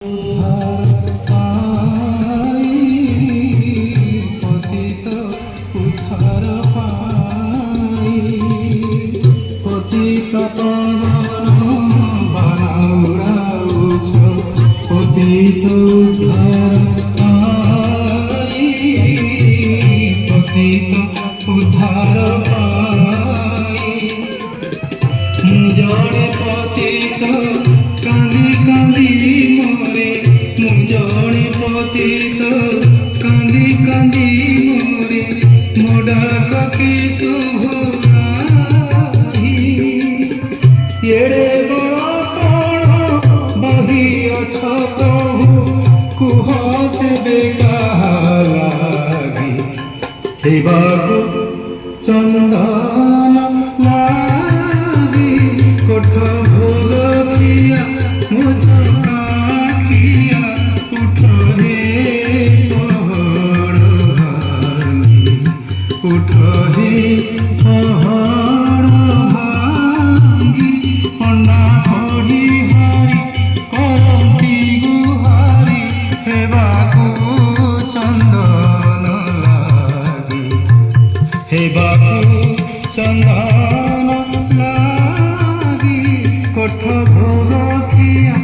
উদ্ধার পাই পতিত উদ্ধার পাই পতিত পাবন বানাউড়াউছ পতিত উদ্ধার পাই পতিত উদ্ধার পাই জড়ে পতিত কাঁদি কাঁদি মরে জড়ে পতিত কাঁদি কাঁদি মরে মোডাক কি শুভ নাহি এড়ে বড় পড় বহি অছ প্রভু কুহতে বেকালাগি হে বাবু চন্দন লাগি কোঠ ভোগ খিয়া মুঝ কাখিয়া উঠ হে পহড় ভাঙি উঠ হে পহড় ভাঙি পন্ডা পড়ি হারি করন্তি গুহারি হেবাকু চন্দন লাগি হে বাবু চন্দন লাগি কোঠ ভোগ খিয়া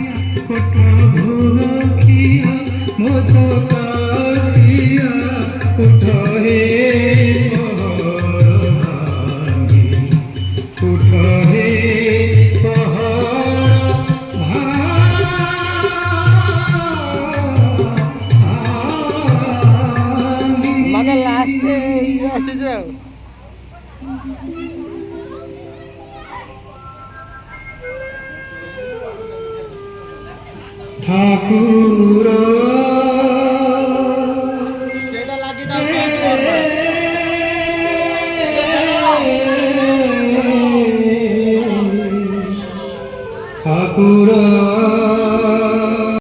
মোদ কাখিয়া উঠ হে পহড় ভাঙি উঠ হে পহড় ভাঙি মানে লাস্টে আসে যাও ঠাকুর সেটা লাগি না ঠাকুর